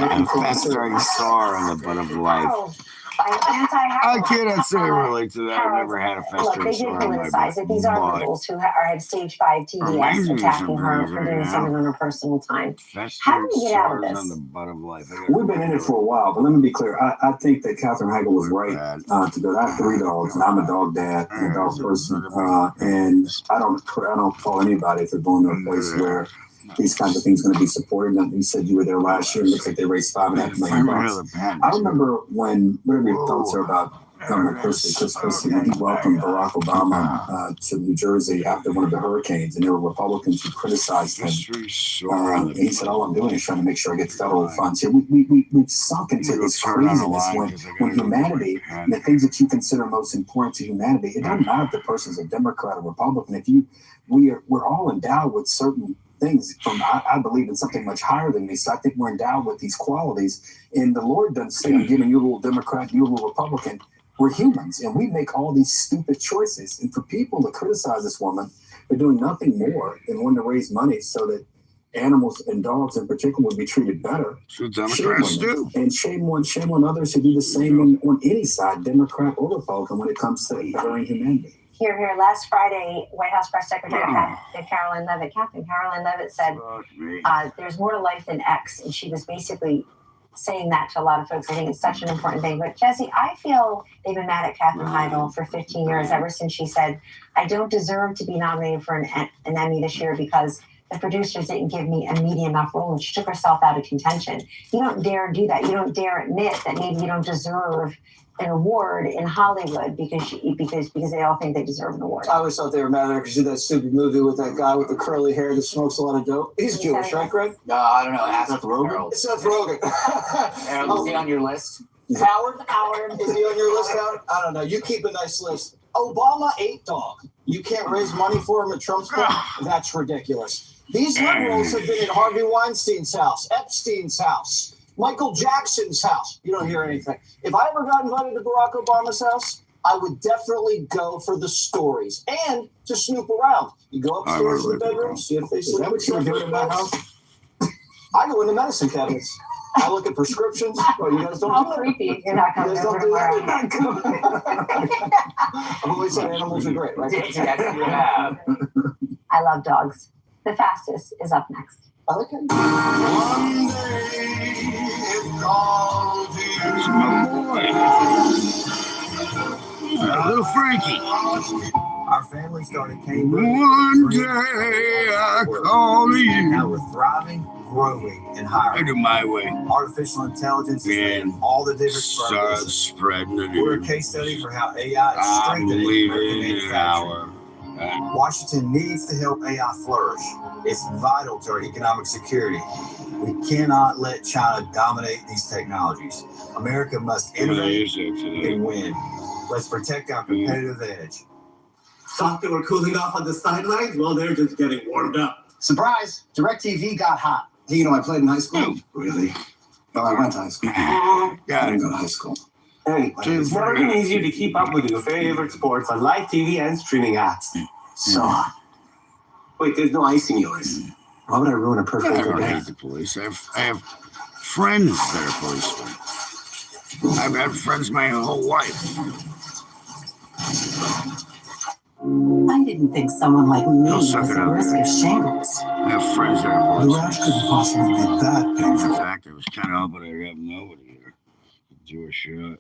A festering sore on the butt of life. I cannot say I relate to that. I've never had a festering sore on my butt. These are liberals who have stage 5 TDS attacking her for doing something on her personal time. How do we get out of this? On the butt of life. We've been in it for a while, but let me be clear. I think that Katherine Heigl was right to go. I have 3 dogs, and I'm a dog dad and a dog person, and I don't call anybody for going to a place where these kinds of things are going to be supported. And you said you were there last year. It looks like they raised $5.5 million. I remember when, whatever your thoughts are about Governor Chris Christie, when he welcomed Barack Obama to New Jersey after one of the hurricanes, and there were Republicans who criticized him. And he said, all I'm doing is trying to make sure I get federal funds here. We've sunk into this craziness when humanity, and the things that you consider most important to humanity, it doesn't matter if the person's a Democrat or Republican. We're all endowed with certain things I believe in something much higher than me. So I think we're endowed with these qualities. And the Lord doesn't say, I'm giving you a little Democrat, you a little Republican. We're humans, and we make all these stupid choices. And for people to criticize this woman, they're doing nothing more than wanting to raise money so that animals and dogs in particular would be treated better. So Democrats do. And shame on others who do the same on any side, Democrat or Republican, when it comes to bettering humanity. Here, last Friday, White House Press Secretary Captain Caroline Leavitt said, there's more to life than X. And she was basically saying that to a lot of folks. I think it's such an important thing. But Jesse, I feel they've been mad at Katherine Heigl for 15 years, ever since she said, I don't deserve to be nominated for an Emmy this year because the producers didn't give me a meaty enough role. And she took herself out of contention. You don't dare do that. You don't dare admit that maybe you don't deserve an award in Hollywood because they all think they deserve an award. I always thought they were mad at her because she did that stupid movie with that guy with the curly hair that smokes a lot of dope. He's Jewish, right, Greg? No, I don't know. Ask Seth Rogen. Seth Rogen. Is he on your list? Howard? Is he on your list, Howard? I don't know. You keep a nice list. Obama ate dog. You can't raise money for him at Trump's club? That's ridiculous. These liberals have been at Harvey Weinstein's house, Epstein's house, Michael Jackson's house. You don't hear anything. If I ever got invited to Barack Obama's house, I would definitely go for the stories and to snoop around. You go upstairs in the bedroom, see if they sleep. Is that what you were doing in my house? I go into medicine cabinets. I look at prescriptions. Well, you guys don't How do that. creepy. You're not You coming guys over don't do tomorrow. that. I've always said animals are great, right? Yes, you have. I love dogs. The fastest is up next. Okay. One day it called to my boy. Little Frankie. Our family started Cambridge. One day I called you. Now we're thriving, growing, and I hiring. do my way. Artificial intelligence is in all the different Start struggles. spreading the We're a news. case study for how AI is I'm strengthening leaving American in an manufacturing. hour. Washington needs to help AI flourish. It's vital to our economic security. We cannot let China dominate these technologies. America must innovate and win. Let's protect our competitive edge. Thought they were cooling off on the sidelines? Well, they're just getting warmed up. Surprise! DirecTV got hot. Hey, you know, I played in high school. Really? Well, I went to high school. I didn't go to high school. Hey, it's never been easier to keep up with your favorite sports on live TV and streaming apps. So hot. Wait, there's no ice in yours. Why would I ruin a perfect I don't day? hate the police. I have friends that are policemen. I've had friends my whole life. I didn't think someone like me They'll was suck it at up. risk of shingles. I have friends that are The policemen. rash couldn't possibly be that painful. In fact, I was kind of hoping I'd have nobody here to do a shot.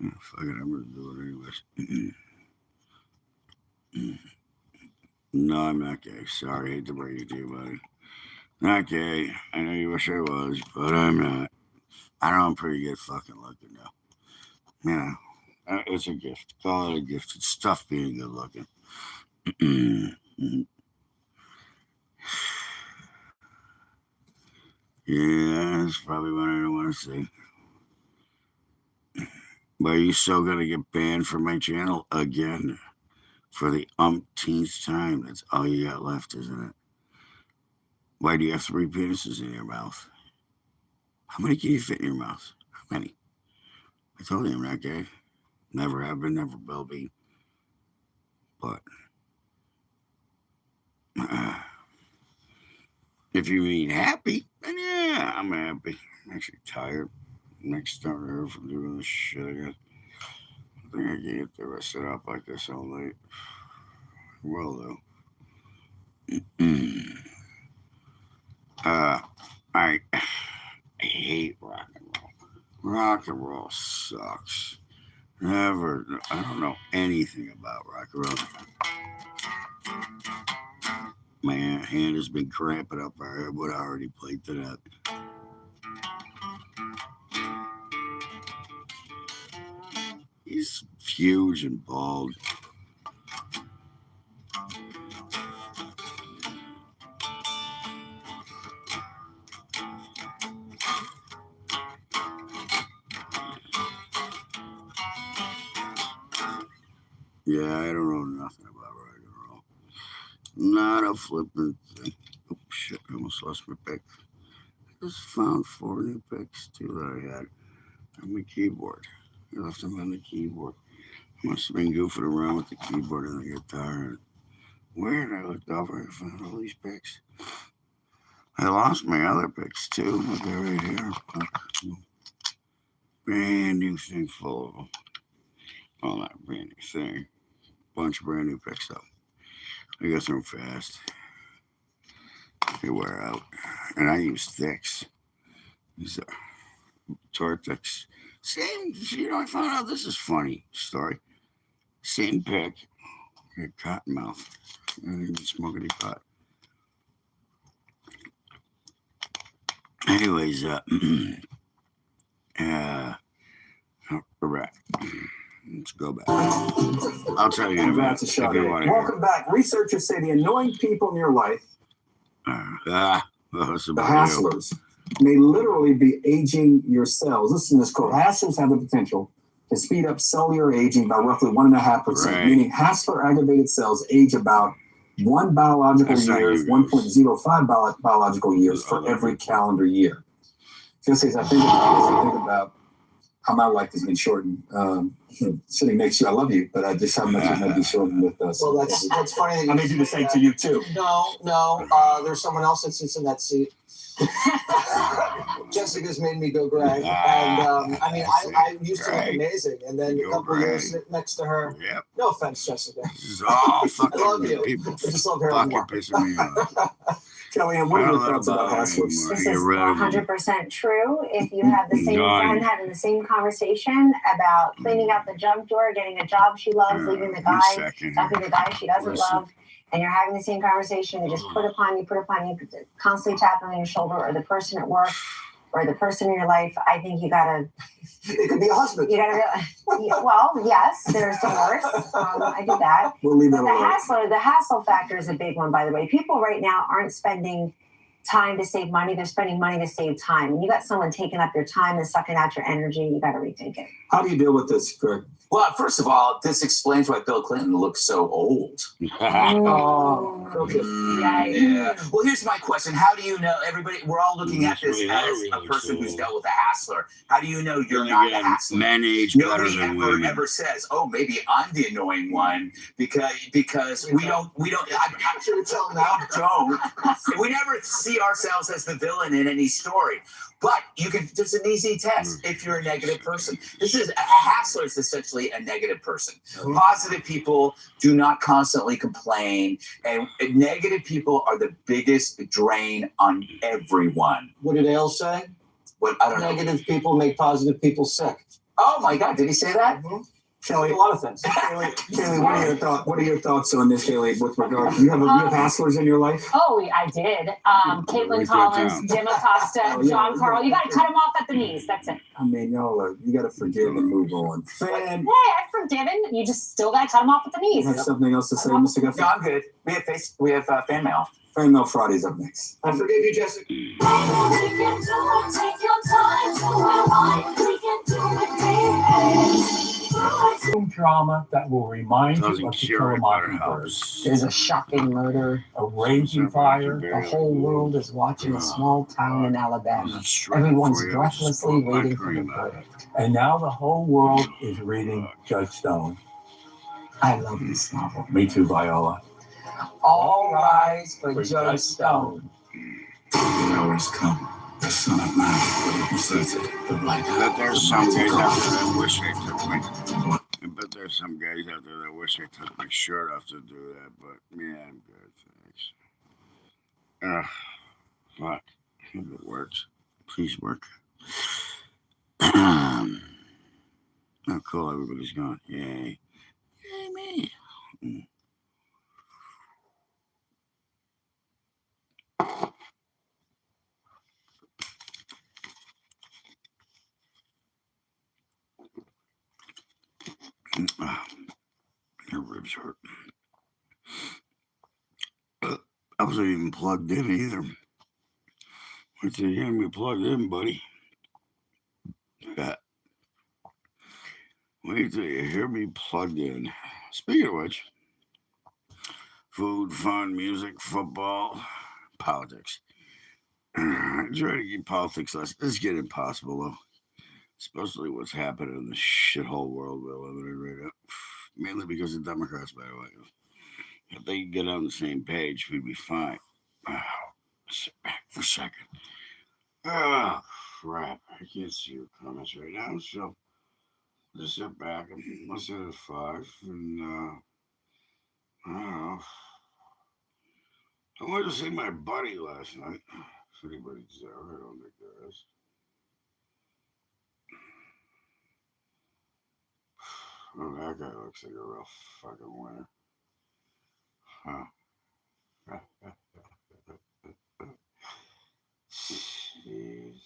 Oh, fuck it, I'm going to do it anyways. No, I'm not gay. Sorry, hate to break it to you, buddy. Not gay. I know you wish I was, but I'm not. I know I'm pretty good fucking looking, though. You know, it's a gift. Call it a gift. It's tough being good looking. Yeah, that's probably what I don't want to see. But are you still going to get banned from my channel again? For the umpteenth time. That's all you got left, isn't it? Why do you have 3 penises in your mouth? How many can you fit in your mouth? How many? I told you I'm not gay. Never have been, never will be. But if you mean happy, then yeah, I'm happy. I'm actually tired. Next start here from doing this shit again. I think I can get the rest of it up like this all night. Well, though. I hate rock and roll. Rock and roll sucks. Never, I don't know anything about rock and roll. My hand has been cramping up. I would already played to that. He's huge and bald. Yeah, I don't know nothing about rock and roll. Not a flippin' thing. Oh, shit, I almost lost my pick. I just found 4 new picks, too, that I had on my keyboard. I left them on the keyboard. I must have been goofing around with the keyboard and the guitar. Weird, I looked over and found all these picks. I lost my other picks, too, but they're right here. Brand new thing full of them. Well, not a brand new thing. Bunch of brand new picks, though. I got them fast. They wear out. And I use thicks. These are Tortex. Same, you know, I found out this is funny story. Same pick. I got cottonmouth. I didn't even smoke any pot. Anyways, right. Let's go back. I'll tell you in a minute if you want to hear. Welcome back. Researchers say the annoying people in your life, the hasslers, may literally be aging your cells. Listen to this quote. Hasslers have the potential to speed up cellular aging by roughly 1.5%, meaning hassler-aggravated cells age about 1 biological year, 1.05 biological years for every calendar year. Just as I think about how my life has been shortened. Sitting next to you, I love you, but just how much it might be shortened with us. Well, that's funny. That I may do the same to you too. No. There's someone else that sits in that seat. Jessica's made me go gray, and I mean, I used to look amazing, and then a couple of years next to her. Yep. No offense, Jessica. This is all fucking I love you. people. I just love her more. Pissing me off. Kellyanne, what are your thoughts about hustlers? This is 100% true. If you have the same friend having the same conversation about cleaning out the junk drawer, getting a job she loves, leaving the guy, dumping the guy she doesn't love, and you're having the same conversation, they just put upon you, constantly tapping on your shoulder, or the person at work, or the person in your life, I think you gotta. It could be a husband. You gotta. Well, yes, there's the worst. I did that. We'll leave But that the hassle factor is a big one, by the way. People right now aren't spending time to save money; they're spending money to save time. When you got someone taking up your time and sucking out your energy, you got to rethink it. How do you deal with this, Greg? Well, first of all, this explains why Bill Clinton looks so old. Yeah. Well, here's my question. How do you know, everybody, we're all looking at this as a person who's dealt with a hassler. How do you know you're not a hassler? Men age better than women. Ever says, oh, maybe I'm the annoying one because we don't, I'm sure to tell now, don't. We never see ourselves as the villain in any story. But there's an easy test if you're a negative person. A hassler is essentially a negative person. Positive people do not constantly complain, and negative people are the biggest drain on everyone. What did Ale say? What, I don't know. Negative people make positive people sick. Oh my God, did he say that? Kelly, a lot of things. Kaylee, what are your thoughts on this, Kaylee, with regard to you have hustlers in your life? Oh, I did. Caitlin Collins, Jim Acosta, John Carl. You got to cut them off at the knees. That's it. I mean, y'all you got to forgive and move on. Hey, I've forgiven. You just still got to cut them off at the knees. You have something else to say, Mr. Guffey? No, I'm good. We have fan mail. Fan mail Friday's up next. I forgive you, Jessica. Take your time to rewind. We can do it. Drama that will remind you of To Kill a Mockingbird. There's a shocking murder, a raging fire. The whole world is watching a small town in Alabama. Everyone's breathlessly waiting for the verdict. And now the whole world is reading Judge Stone. I love this novel. Me too, Viola. All rise for Judge Stone. The hours come. The Son of Man represents it. The light. But there's some guys out there that wish they took But there's some guys out there that wish I took my shirt off to do that. But yeah, I'm good. Thanks. Fuck. If it works, please work. Oh, cool. Everybody's gone. Yay. Yay, me. Your ribs hurt. I wasn't even plugged in either. Wait till you hear me plugged in, buddy. Wait till you hear me plugged in. Speaking of which, food, fun, music, football, politics. I try to keep politics less. It's getting impossible, though. Especially what's happening in the shithole world we're living in right now. Mainly because of Democrats, by the way. If they could get on the same page, we'd be fine. Sit back for a second. Oh, crap. I can't see your comments right now, so just sit back and listen to 5. And, I don't know. I went to see my buddy last night. If anybody's there, I don't think there is. Oh, that guy looks like a real fucking winner. Huh. Jeez.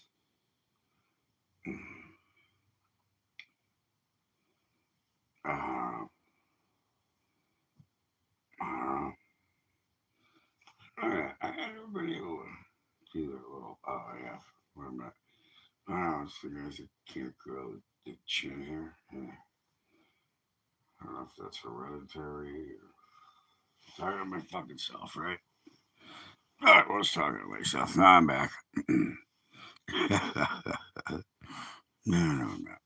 I've never been able to do that little, yeah, where I'm at. I don't know, it's the guys that can't grow the chin here. Yeah. I don't know if that's hereditary or talking to my fucking self, right? All right, well, I was talking to myself. Now I'm back. No, I'm not.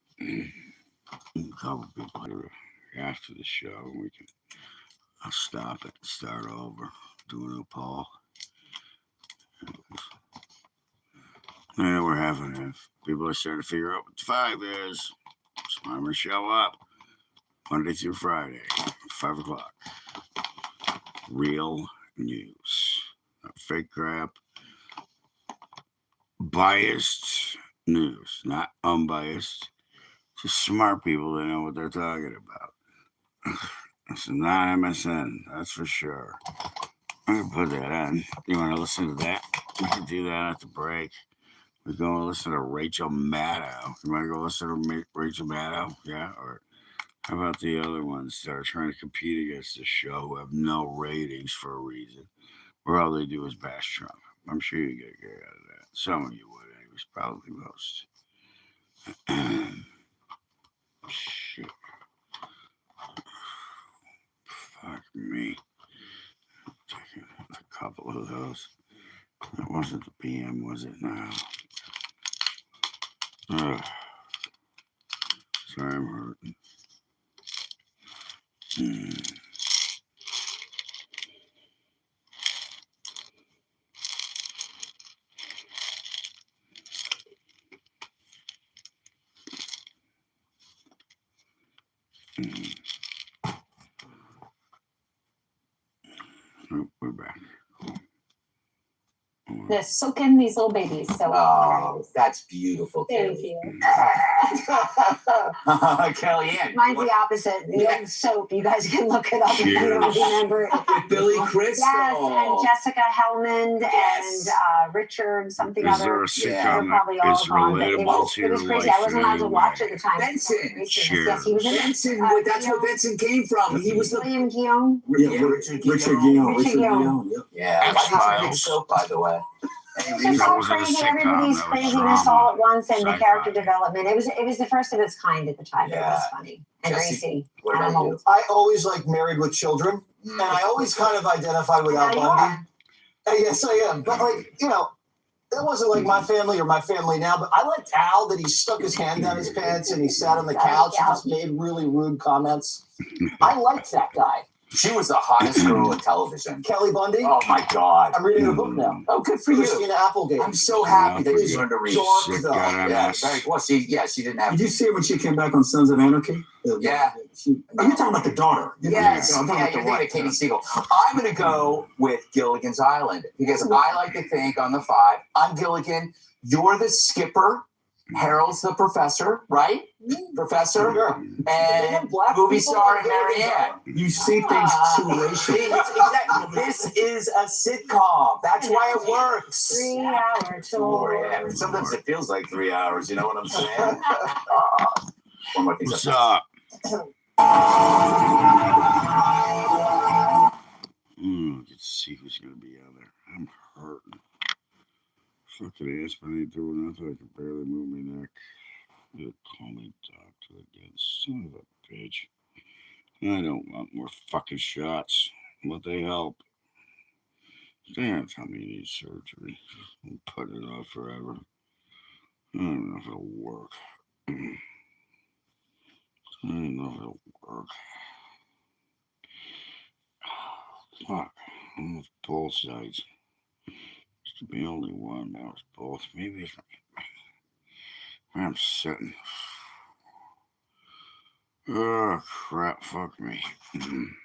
A couple people here after the show, and I'll stop it and start over. Do a new poll. Yeah, we're half and half. People are starting to figure out what the 5 is. So I'm going to show up Monday through Friday, 5 o'clock. Real news. Not fake crap. Biased news, not unbiased. Just smart people that know what they're talking about. It's not MSN, that's for sure. I'm going to put that on. You want to listen to that? We can do that at the break. We're going to listen to Rachel Maddow. You want to go listen to Rachel Maddow? Yeah? Or how about the other ones that are trying to compete against the show who have no ratings for a reason, where all they do is bash Trump? I'm sure you get a kick out of that. Some of you would, anyways, probably most. Shit. Fuck me. Taking a couple of those. That wasn't the PM, was it? No. Ugh. Sorry, I'm hurting. Oh, we're back. They're soaking these little babies. So that's beautiful. Thank you. Kellyanne. Mine's the opposite. The soap. You guys can look it up if you don't remember it. Billy Crystal. Yes, and Jessica Hellman and Richard something Is other. there a sitcom probably that all is gone, but relatable to it was your crazy. life I wasn't in allowed any to way? watch it at the time. Benson. Yes, he was in Benson. That's where Benson came from. He was the William Guillaume. Yeah, Richard Guillaume. Yeah, I like soap, by the way. It's just all crazy. Everybody's craziness all at once, and the character development. It was the first of its kind at the time. It was funny and racy. I always like Married with Children, and I always kind of identified with Al Bundy. Yes, I am. But that wasn't like My Family or My Family Now. But I liked Al that he stuck his hand down his pants and he sat on the couch and just made really rude comments. I liked that guy. She was the hottest girl in television. Kelly Bundy? Oh my God. I'm reading her book now. Oh, good for you. Christina Applegate. I'm so happy that you learned to read. Dark, though. Yeah, very well. She didn't have. Did you see her when she came back on Sons of Anarchy? Yeah. You're talking about the daughter. Yes. You're thinking of Katie Siegel. I'm going to go with Gilligan's Island because I like to think on the 5. I'm Gilligan. You're the skipper. Harold's the professor, right? Professor. Sure. And movie star Marianne. You see things too racial. This is a sitcom. That's why it works. 3 hour tour. Yeah. Sometimes it feels like 3 hours. You know what I'm saying? What's up? Get to see who's going to be out there. I'm hurting. Fucking ass, but I ain't doing nothing. I can barely move my neck. They'll call me doctor again. Son of a bitch. I don't want more fucking shots, but they help. They don't tell me you need surgery. I'm putting it off forever. I don't know if it'll work. I don't know if it'll work. Fuck. Almost both sides. Used to be only one, now it's both. Maybe it's where I'm sitting. Oh, crap. Fuck me. I'm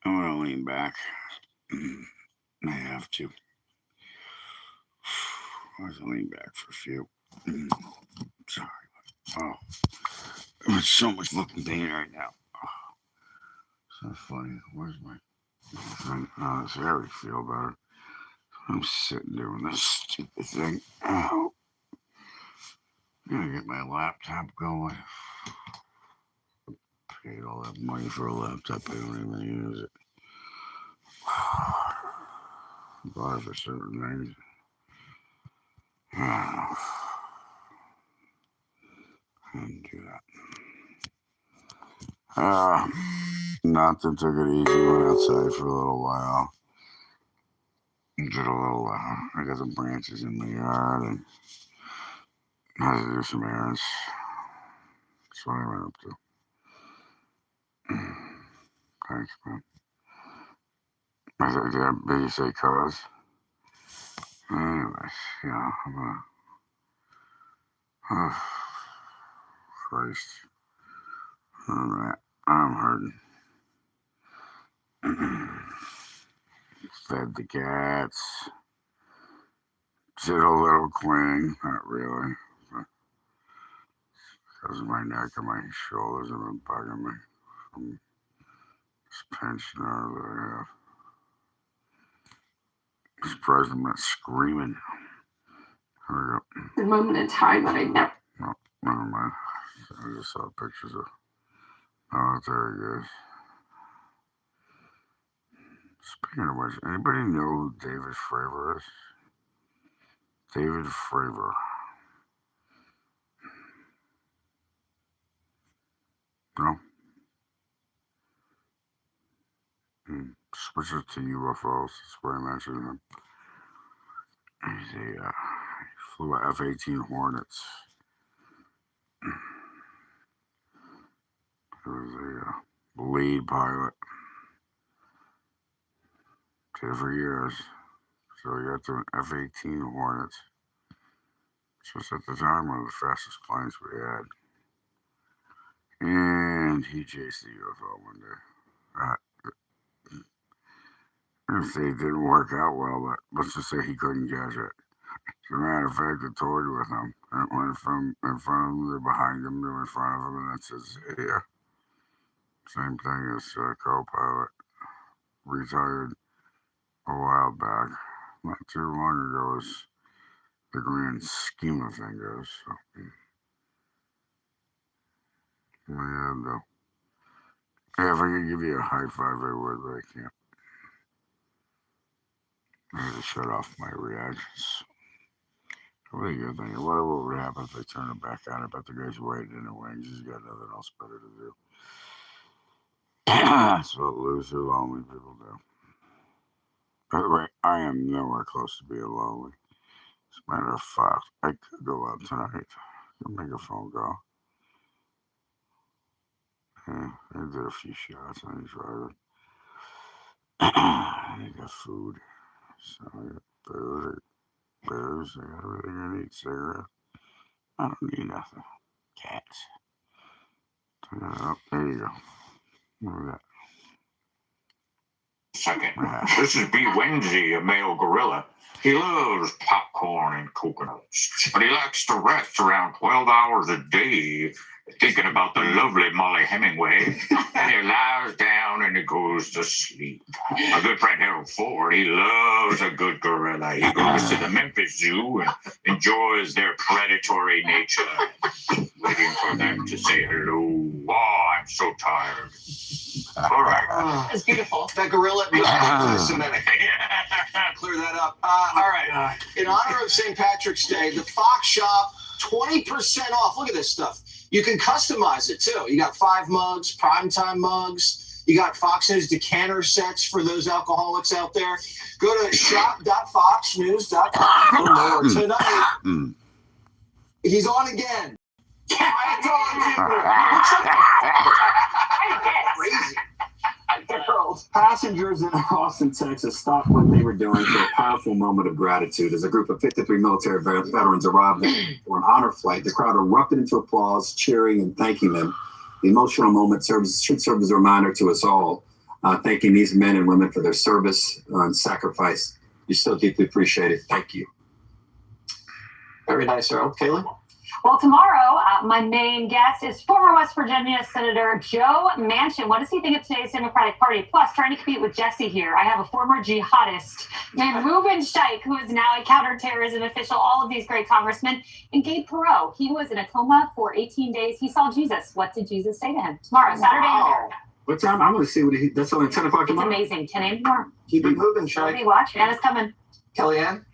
gonna lean back. I have to. I have to lean back for a few. Sorry. Oh. I'm in so much fucking pain right now. So funny. Where's my thing? Oh, this area feel better. I'm sitting doing this stupid thing. Ow. I'm gonna get my laptop going. I paid all that money for a laptop. I don't even use it. Bought it for certain things. I didn't do that. Nothing, took it easy. Went outside for a little while. Did a little, I got some branches in the yard and had to do some errands. That's what I went up to. Thanks, man. Did you say cause? Anyways, yeah, I'm gonna. Oh, Christ. All right, I'm hurting. Fed the cats. Did a little cleaning, not really. Because of my neck and my shoulders have been bugging me from this pension that I have. I'm surprised I'm not screaming. Here we go. The moment in time that I never. No, never mind. I just saw pictures of. Oh, there he goes. Speaking of which, anybody know who David Fravor is? David Fravor. No? Switches to UFOs. That's where I mentioned him. He flew a F-18 Hornets. He was a lead pilot. Did it for years. So he got to an F-18 Hornets. Which was at the time one of the fastest planes we had. And he chased the UFO one day. If they didn't work out well, but let's just say he couldn't catch it. As a matter of fact, I toured with him. It went from in front of him to behind him to in front of him, and that's his Same thing as co-pilot. Retired a while back. Not too long ago as the grand scheme of things goes. So. Yeah, though. Yeah, if I could give you a high five, I would, but I can't. I had to shut off my reactions. Really good thing. Whatever would happen if they turn it back on? I bet the guy's waiting in the wings. He's got nothing else better to do. That's what loser, lonely people do. By the way, I am nowhere close to being lonely. As a matter of fact, I could go out tonight. I could make a phone call. Yeah, I did a few shots on his driver. I got food. So I got booze, I got everything I need. Cigarettes. I don't need nothing. Cats. There you go. Look at that. Second, this is B. Wednesday, a male gorilla. He loves popcorn and coconuts, but he likes to rest around 12 hours a day thinking about the lovely Molly Hemingway, and he lies down and he goes to sleep. My good friend Harold Ford, he loves a good gorilla. He goes to the Memphis Zoo and enjoys their predatory nature, waiting for them to say hello. Oh, I'm so tired. All right. It's beautiful. That gorilla is Semitic. Clear that up. All right. In honor of St. Patrick's Day, the Fox Shop, 20% off. Look at this stuff. You can customize it too. You got 5 mugs, primetime mugs. You got Fox News decanter sets for those alcoholics out there. Go to shop.foxnews.com for more. Tonight, he's on again. I told you. Crazy. Passengers in Austin, Texas stopped what they were doing for a powerful moment of gratitude. As a group of 53 military veterans arrived for an honor flight, the crowd erupted into applause, cheering and thanking them. The emotional moment should serve as a reminder to us all, thanking these men and women for their service and sacrifice. You still deeply appreciate it. Thank you. Very nice, Earl. Kaylee? Well, tomorrow, my main guest is former West Virginia Senator Joe Manchin. What does he think of today's Democratic Party? Plus, trying to compete with Jesse here, I have a former jihadist named Reuben Scheich, who is now a counterterrorism official, all of these great congressmen, and Gabe Perot. He was in a coma for 18 days. He saw Jesus. What did Jesus say to him? Tomorrow, Saturday in America. What time? I'm going to see what that's only 10 o'clock tomorrow. It's amazing. 10 a.m. tomorrow. Keep it moving, Scheich. Let me watch. Anna's coming. Kellyanne?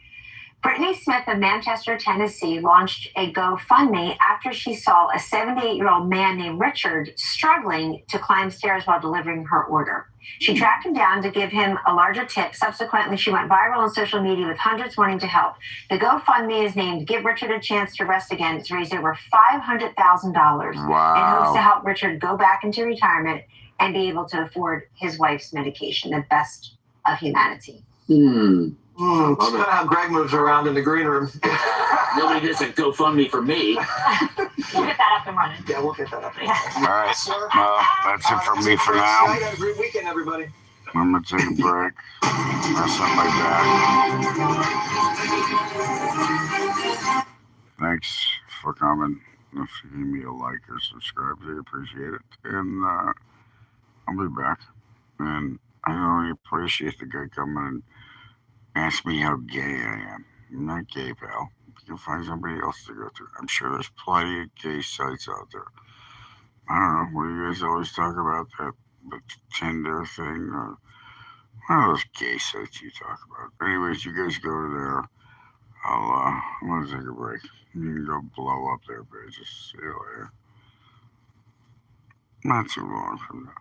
Brittany Smith of Manchester, Tennessee, launched a GoFundMe after she saw a 78-year-old man named Richard struggling to climb stairs while delivering her order. She tracked him down to give him a larger tip. Subsequently, she went viral on social media with hundreds wanting to help. The GoFundMe is named Give Richard a Chance to Rest Again. It's raised over $500,000 in hopes to help Richard go back into retirement and be able to afford his wife's medication, the best of humanity. It's kind of how Greg moves around in the green room. Nobody gets a GoFundMe for me. We'll get that up and running. Yeah, we'll get that up. All right. Sir, Well, that's it from me for now. Have a great weekend, everybody. I'm going to take a break. Rest up my back. Thanks for coming. If you give me a like or subscribe, I appreciate it. And I'll be back. And I really appreciate the guy coming and ask me how gay I am. I'm not gay, pal. You can find somebody else to go to. I'm sure there's plenty of gay sites out there. I don't know. What do you guys always talk about? The Tinder thing? Or one of those gay sites you talk about. Anyways, you guys go to there. I'm going to take a break. You can go blow up their pages. See you later. Not too long from now.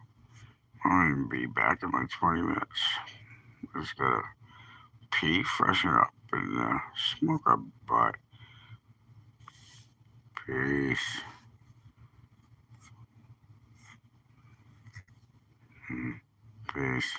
I'll even be back in like 20 minutes. Just gotta pee, freshen up, and smoke a butt. Peace. Peace.